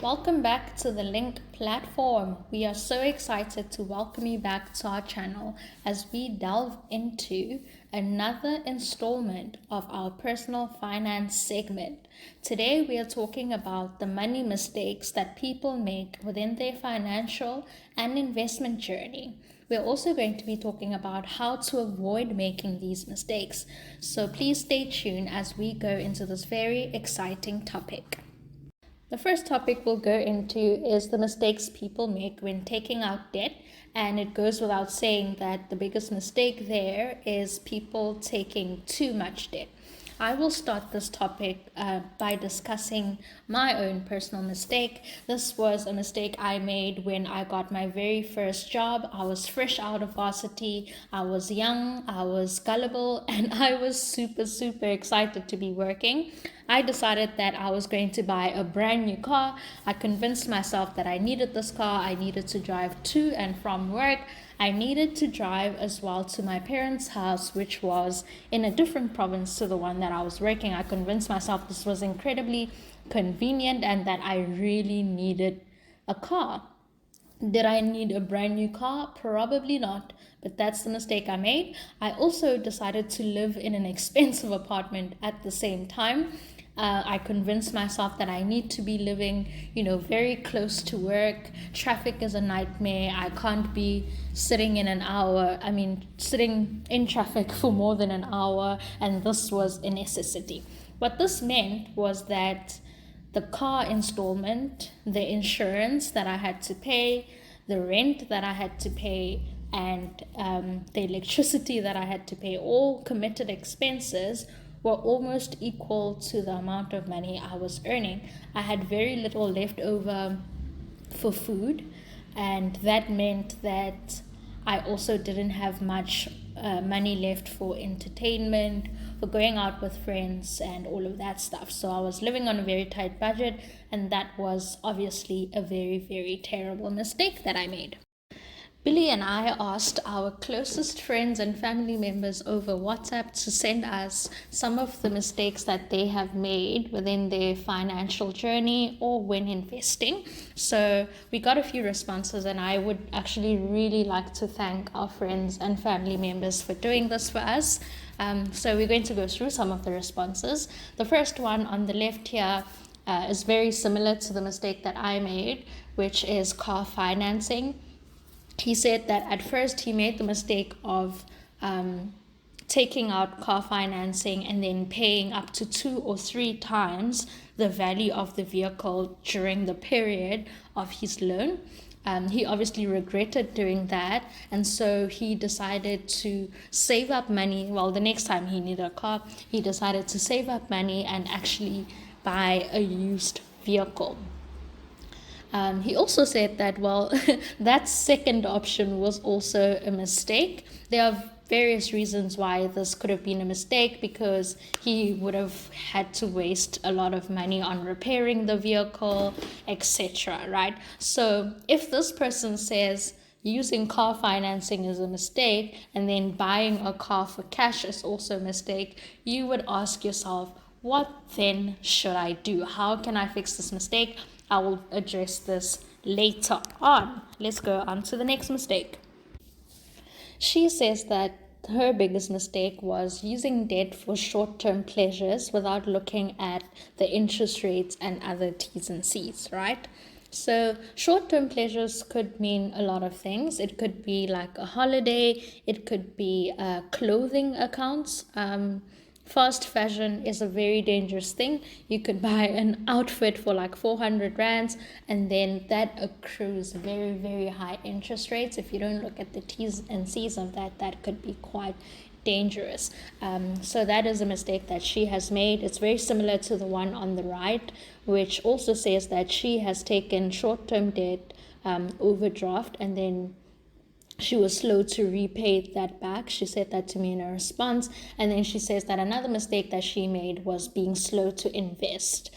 Welcome back to the Link platform. We are so excited to welcome you back to our channel as we delve into another installment of our personal finance segment. Today, we are talking about the money mistakes that people make within their financial and investment journey. We're also going to be talking about how to avoid making these mistakes. So please stay tuned as we go into this very exciting topic. The first topic we'll go into is the mistakes people make when taking out debt. And it goes without saying that the biggest mistake there is people taking too much debt. I will start this topic by discussing my own personal mistake. This was a mistake I made when I got my very first job. I was fresh out of varsity. I was young, I was gullible, and I was super excited to be working. I decided that I was going to buy a brand new car. I convinced myself that I needed this car. I needed to drive to and from work. I needed to drive as well to my parents' house, which was in a different province to the one that I was working. I convinced myself this was incredibly convenient and that I really needed a car. Did I need a brand new car? Probably not, but that's the mistake I made. I also decided to live in an expensive apartment at the same time. I convinced myself that I need to be living, very close to work. Traffic is a nightmare. I can't be sitting in traffic for more than an hour, and this was a necessity. What this meant was that the car installment, the insurance that I had to pay, the rent that I had to pay, and the electricity that I had to pay, all committed expenses, were almost equal to the amount of money I was earning. I had very little left over for food, and that meant that I also didn't have much money left for entertainment, for going out with friends, and all of that stuff. So I was living on a very tight budget, and that was obviously a very terrible mistake that I made. Billy and I asked our closest friends and family members over WhatsApp to send us some of the mistakes that they have made within their financial journey or when investing. So we got a few responses, and I would actually really like to thank our friends and family members for doing this for us. So we're going to go through some of the responses. The first one on the left here is very similar to the mistake that I made, which is car financing. He said that at first he made the mistake of taking out car financing and then paying up to 2 or 3 times the value of the vehicle during the period of his loan. He obviously regretted doing that, and so he decided to save up money. Well, the next time he needed a car, he decided to save up money and actually buy a used vehicle. He also said that, that second option was also a mistake. There are various reasons why this could have been a mistake, because he would have had to waste a lot of money on repairing the vehicle, etc. Right? So if this person says using car financing is a mistake and then buying a car for cash is also a mistake, you would ask yourself, what then should I do? How can I fix this mistake? I will address this later on. Let's go on to the next mistake. She says that her biggest mistake was using debt for short-term pleasures without looking at the interest rates and other T's and C's, right? So short-term pleasures could mean a lot of things. It could be like a holiday. It could be clothing accounts. Fast fashion is a very dangerous thing. You could buy an outfit for like 400 rands, and then that accrues very high interest rates. If you don't look at the T's and C's of that, that could be quite dangerous. So that is a mistake that she has made. It's very similar to the one on the right, which also says that she has taken short-term debt, overdraft, and then she was slow to repay that back. She said that to me in a response. And then she says that another mistake that she made was being slow to invest.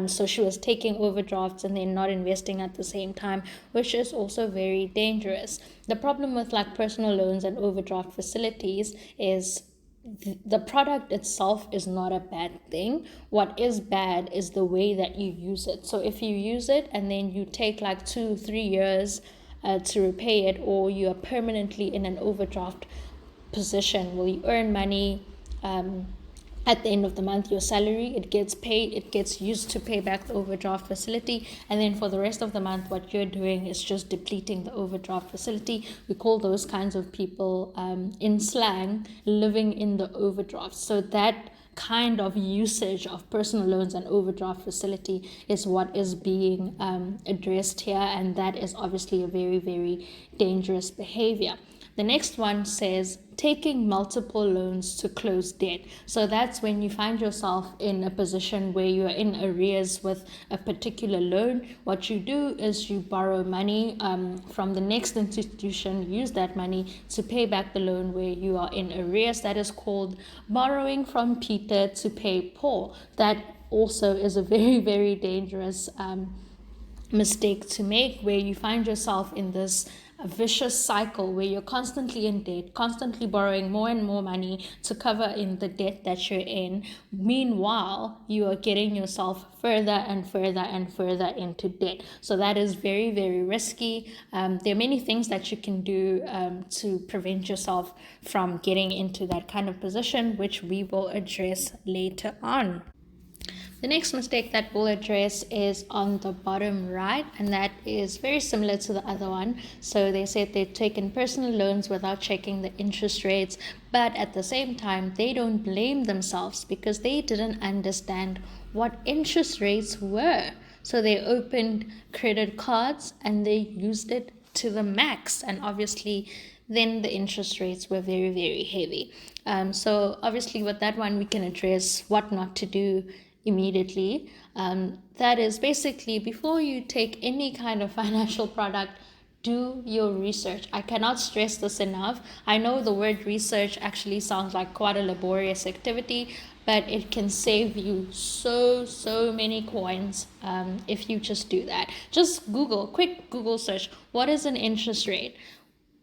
So she was taking overdrafts and then not investing at the same time, which is also very dangerous. The problem with like personal loans and overdraft facilities is the product itself is not a bad thing. What is bad is the way that you use it. So if you use it and then you take like 2-3 years to repay it, or you are permanently in an overdraft position, will you earn money at the end of the month, your salary, it gets paid, it gets used to pay back the overdraft facility, and then for the rest of the month what you're doing is just depleting the overdraft facility. We call those kinds of people, in slang, living in the overdraft. So that kind of usage of personal loans and overdraft facility is what is being addressed here, and that is obviously a very, very dangerous behavior. The next one says taking multiple loans to close debt. So that's when you find yourself in a position where you're in arrears with a particular loan. What you do is you borrow money from the next institution, use that money to pay back the loan where you are in arrears. That is called borrowing from Peter to pay Paul. That also is a very, very dangerous mistake to make, where you find yourself in this vicious cycle where you're constantly in debt, constantly borrowing more and more money to cover in the debt that you're in. Meanwhile, you are getting yourself further and further and further into debt. So that is very, very risky. There are many things that you can do to prevent yourself from getting into that kind of position, which we will address later on. The next mistake that we'll address is on the bottom right, and that is very similar to the other one. So they said they've taken personal loans without checking the interest rates, but at the same time, they don't blame themselves because they didn't understand what interest rates were. So they opened credit cards and they used it to the max, and obviously then the interest rates were very, very heavy. So obviously with that one, we can address what not to do immediately. That is basically, before you take any kind of financial product, do your research. I cannot stress this enough. I know the word research actually sounds like quite a laborious activity, but it can save you so many coins if you just do that. Just quick Google search, what is an interest rate?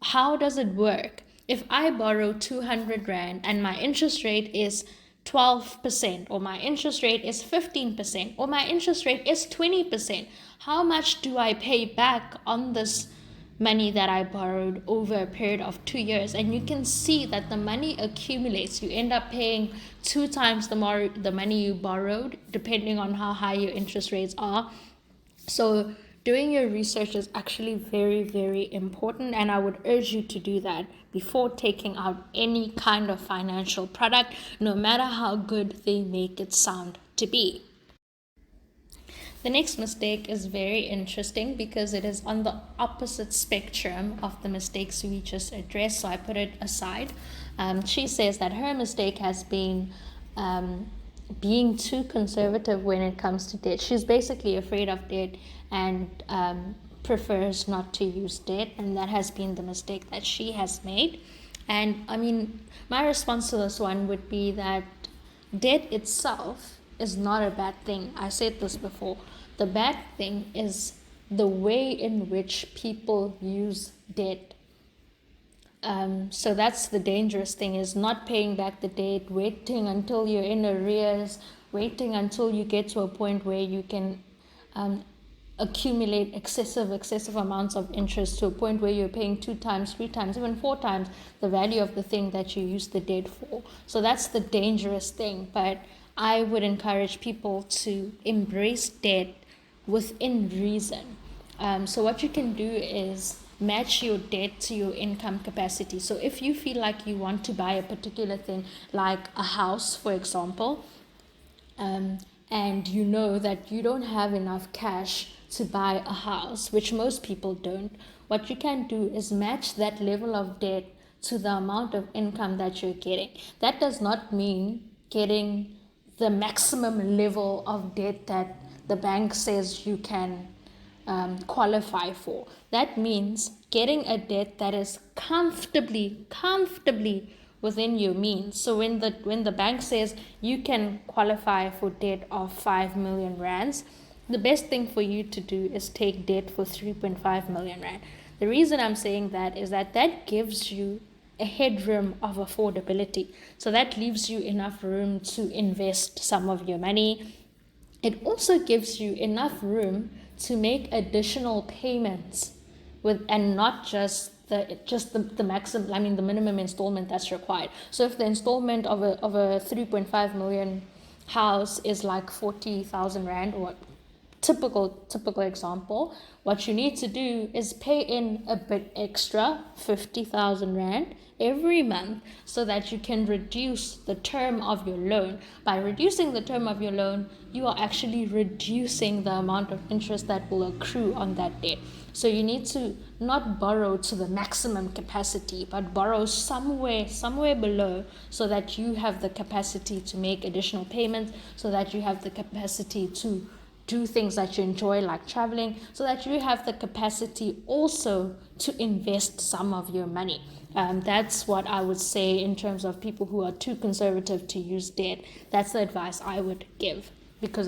How does it work? If I borrow 200 Rand and my interest rate is 12%, or my interest rate is 15%, or my interest rate is 20%, how much do I pay back on this money that I borrowed over a period of 2 years? And you can see that the money accumulates. You end up paying 2 times the money you borrowed, depending on how high your interest rates are. So doing your research is actually very, very important, and I would urge you to do that before taking out any kind of financial product, no matter how good they make it sound to be. The next mistake is very interesting because it is on the opposite spectrum of the mistakes we just addressed, so I put it aside. She says that her mistake has been being too conservative when it comes to debt. She's basically afraid of debt and prefers not to use debt, and that has been the mistake that she has made. And I mean, my response to this one would be that debt itself is not a bad thing. I said this before. The bad thing is the way in which people use debt. So that's the dangerous thing, is not paying back the debt, waiting until you're in arrears, waiting until you get to a point where you can accumulate excessive amounts of interest, to a point where you're paying 2 times, 3 times, even 4 times the value of the thing that you used the debt for. So that's the dangerous thing. But I would encourage people to embrace debt within reason. So what you can do is match your debt to your income capacity. So if you feel like you want to buy a particular thing, like a house, for example, and you know that you don't have enough cash to buy a house, which most people don't, what you can do is match that level of debt to the amount of income that you're getting. That does not mean getting the maximum level of debt that the bank says you can qualify for. That means getting a debt that is comfortably within your means. So when the bank says you can qualify for debt of 5 million rands, the best thing for you to do is take debt for 3.5 million rand. The reason I'm saying that is that gives you a headroom of affordability. So that leaves you enough room to invest some of your money. It also gives you enough room to make additional payments and not just the maximum, the minimum installment that's required. So if the installment of a 3.5 million house is like 40,000 rand, or typical example, what you need to do is pay in a bit extra, 50,000 rand every month, so that you can reduce the term of your loan. By reducing the term of your loan, you are actually reducing the amount of interest that will accrue on that debt. So you need to not borrow to the maximum capacity, but borrow somewhere below, so that you have the capacity to make additional payments, so that you have the capacity to do things that you enjoy, like traveling, so that you have the capacity also to invest some of your money. That's what I would say in terms of people who are too conservative to use debt. That's the advice I would give, because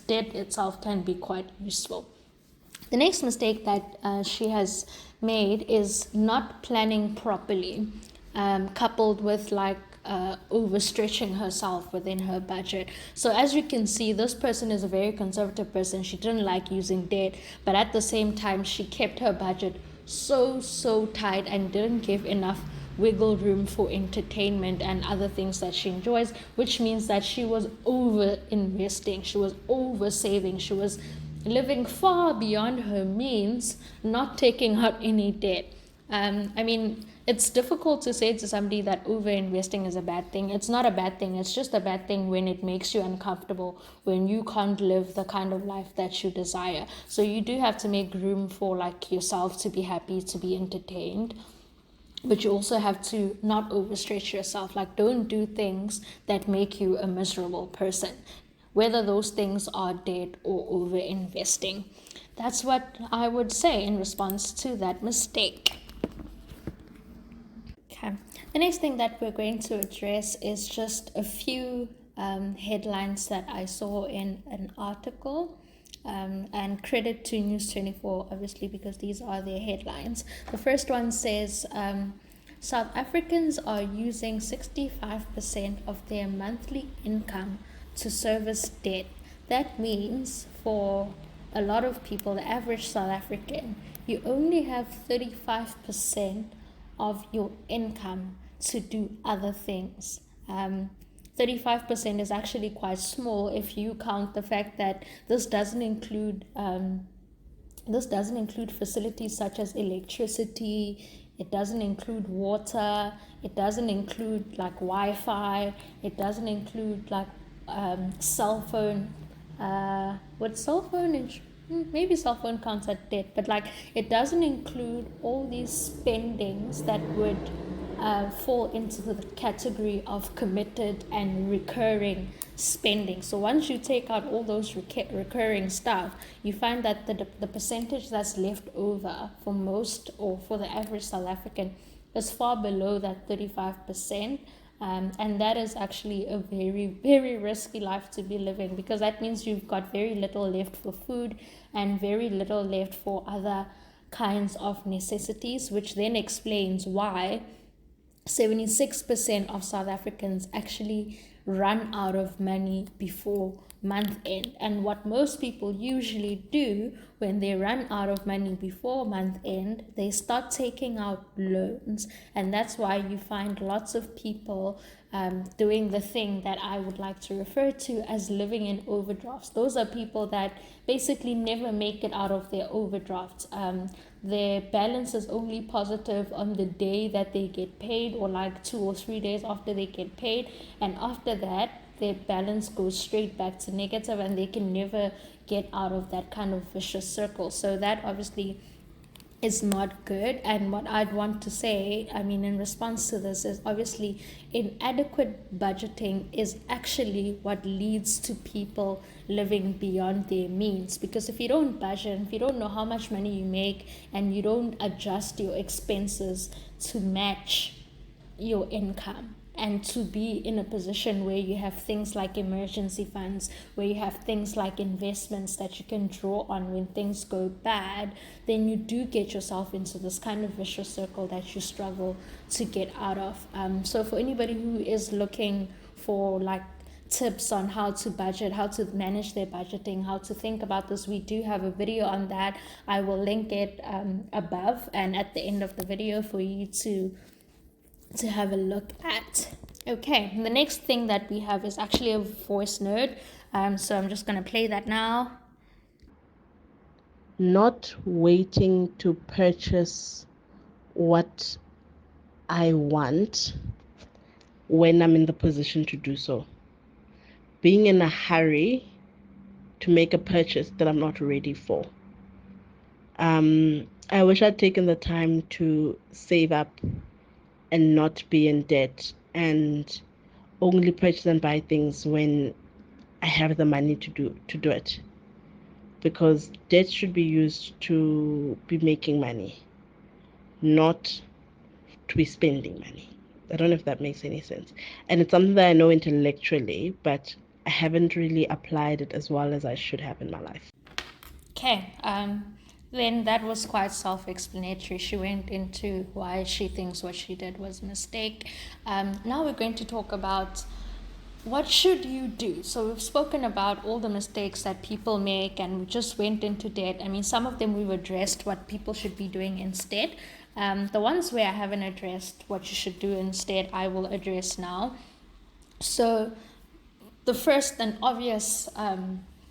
debt itself can be quite useful. The next mistake that she has made is not planning properly, coupled with overstretching herself within her budget. So as you can see, this person is a very conservative person. She didn't like using debt, but at the same time, she kept her budget so tight and didn't give enough wiggle room for entertainment and other things that she enjoys, which means that she was over investing, she was over saving, she was living far beyond her means, not taking out any debt. It's difficult to say to somebody that over investing is a bad thing. It's not a bad thing. It's just a bad thing when it makes you uncomfortable, when you can't live the kind of life that you desire. So you do have to make room for yourself to be happy, to be entertained. But you also have to not overstretch yourself. Don't do things that make you a miserable person, whether those things are debt or over investing. That's what I would say in response to that mistake. Okay. The next thing that we're going to address is just a few headlines that I saw in an article. And credit to News 24, obviously, because these are their headlines. The first one says, South Africans are using 65% of their monthly income to service debt. That means for a lot of people, the average South African, you only have 35% of your income to do other things. 35% is actually quite small if you count the fact that this doesn't include facilities such as electricity, it doesn't include water, it doesn't include Wi-Fi, it doesn't include cell phone. Maybe cell phone counts at debt, but it doesn't include all these spendings that would fall into the category of committed and recurring spending. So once you take out all those recurring stuff, you find that the percentage that's left over for most, or for the average South African, is far below that 35%. And that is actually a very, very risky life to be living, because that means you've got very little left for food and very little left for other kinds of necessities, which then explains why 76% of South Africans actually run out of money before month end. And what most people usually do when they run out of money before month end, they start taking out loans. And that's why you find lots of people doing the thing that I would like to refer to as living in overdrafts. Those are people that basically never make it out of their overdrafts. Their balance is only positive on the day that they get paid, or 2 or 3 days after they get paid, and after that their balance goes straight back to negative, and they can never get out of that kind of vicious circle. So that obviously is not good. And what I'd want to say, in response to this, is obviously inadequate budgeting is actually what leads to people living beyond their means. Because if you don't budget, if you don't know how much money you make, and you don't adjust your expenses to match your income, and to be in a position where you have things like emergency funds, where you have things like investments that you can draw on when things go bad, then you do get yourself into this kind of vicious circle that you struggle to get out of. So for anybody who is looking for like tips on how to budget, how to manage their budgeting, how to think about this, we do have a video on that. I will link it above and at the end of the video for you to have a look at. Okay, the next thing that we have is actually a voice note. So I'm just going to play that now. Not waiting to purchase what I want when I'm in the position to do so. Being in a hurry to make a purchase that I'm not ready for. I wish I'd taken the time to save up and not be in debt and only purchase and buy things when I have the money to do it. Because debt should be used to be making money, not to be spending money. I don't know if that makes any sense. And it's something that I know intellectually, but I haven't really applied it as well as I should have in my life. Okay, then that was quite self-explanatory. She went into why she thinks what she did was a mistake. Now we're going to talk about what should you do. So we've spoken about all the mistakes that people make, and we just went into debt. I mean, some of them we've addressed what people should be doing instead. The ones where I haven't addressed what you should do instead, I will address now. So the first and obvious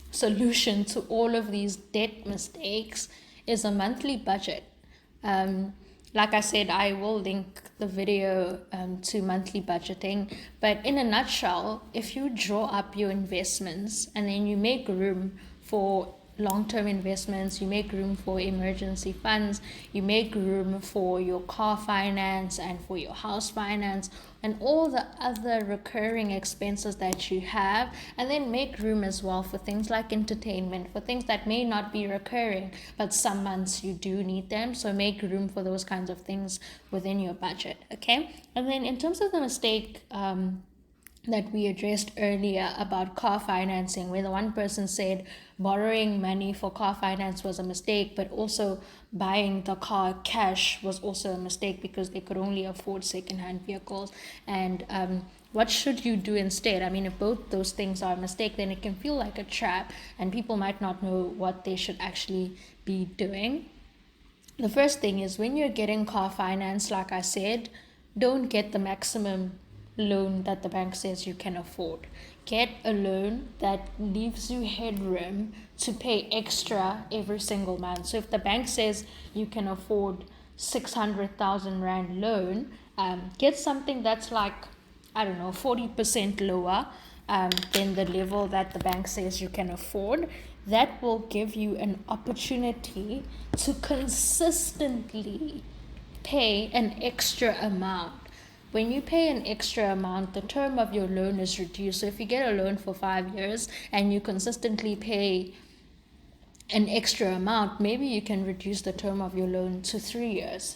solution to all of these debt mistakes is a monthly budget. Like I said, I will link the video to monthly budgeting. But in a nutshell, if you draw up your investments and then you make room for long-term investments, you make room for emergency funds, you make room for your car finance and for your house finance and all the other recurring expenses that you have, and then make room as well for things like entertainment, for things that may not be recurring but some months you do need them. So make room for those kinds of things within your budget. Okay, and then in terms of the mistake that we addressed earlier about car financing, where the one person said borrowing money for car finance was a mistake, but also buying the car cash was also a mistake because they could only afford secondhand vehicles. And what should you do instead? I mean, if both those things are a mistake, then it can feel like a trap and people might not know what they should actually be doing. The first thing is, when you're getting car finance, like I said, don't get the maximum loan that the bank says you can afford. Get a loan that leaves you headroom to pay extra every single month. So if the bank says you can afford 600,000 Rand loan, get something that's like, I don't know, 40% lower than the level that the bank says you can afford. That will give you an opportunity to consistently pay an extra amount. When you pay an extra amount, the term of your loan is reduced. So if you get a loan for 5 years and you consistently pay an extra amount, maybe you can reduce the term of your loan to 3 years.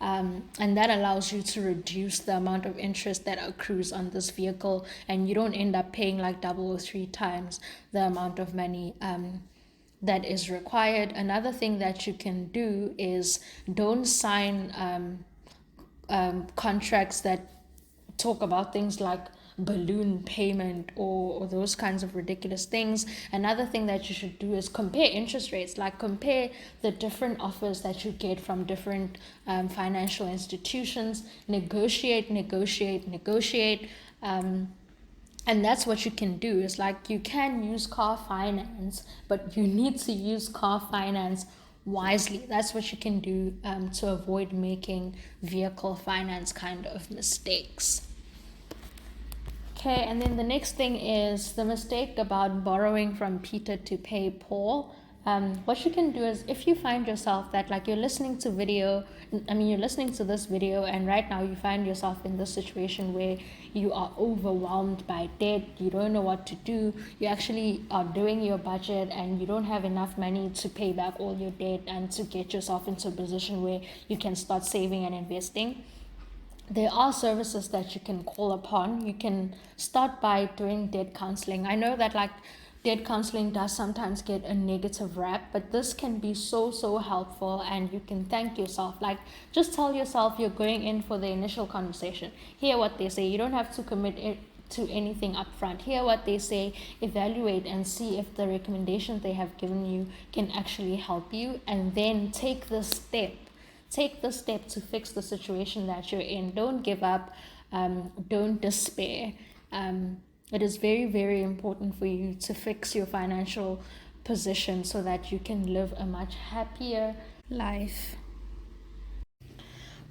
And that allows you to reduce the amount of interest that accrues on this vehicle, and you don't end up paying like double or 3 times the amount of money that is required. Another thing that you can do is don't sign contracts that talk about things like balloon payment or those kinds of ridiculous things. Another thing that you should do is compare interest rates, like compare the different offers that you get from different financial institutions. Negotiate. And that's what you can do. It's like you can use car finance, but you need to use car finance wisely. That's what you can do to avoid making vehicle finance kind of mistakes. Okay, and then the next thing is the mistake about borrowing from Peter to pay Paul. What you can do is, if you find yourself that like you're listening to this video and right now you find yourself in this situation where you are overwhelmed by debt, you don't know what to do, you actually are doing your budget and you don't have enough money to pay back all your debt and to get yourself into a position where you can start saving and investing, there are services that you can call upon. You can start by doing debt counseling. I know that like debt counseling does sometimes get a negative rap, but this can be so helpful, and you can thank yourself. Like, just tell yourself you're going in for the initial conversation, hear what they say. You don't have to commit it to anything upfront. Hear what they say, evaluate, and see if the recommendations they have given you can actually help you, and then take the step. Take the step to fix the situation that you're in. Don't give up. Don't despair. It is very important for you to fix your financial position so that you can live a much happier life.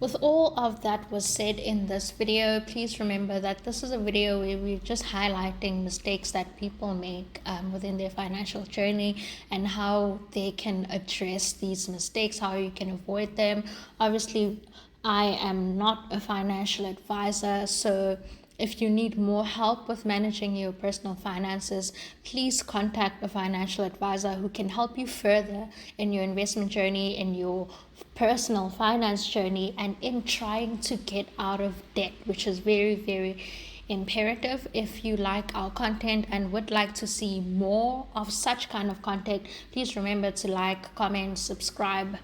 With all of that was said in this video, please remember that this is a video where we're just highlighting mistakes that people make within their financial journey, and how they can address these mistakes, how you can avoid them. Obviously, I am not a financial advisor, so if you need more help with managing your personal finances, please contact a financial advisor who can help you further in your investment journey, in your personal finance journey, and in trying to get out of debt, which is very imperative. If you like our content and would like to see more of such kind of content, please remember to like, comment, subscribe,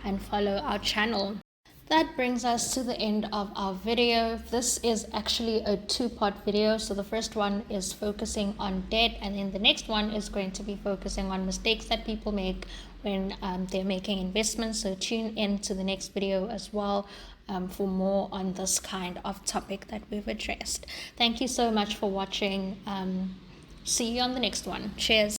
and follow our channel. That brings us to the end of our video. This is actually a two-part video. So the first one is focusing on debt, and then the next one is going to be focusing on mistakes that people make when they're making investments. So tune in to the next video as well for more on this kind of topic that we've addressed. Thank you so much for watching. See you on the next one. Cheers.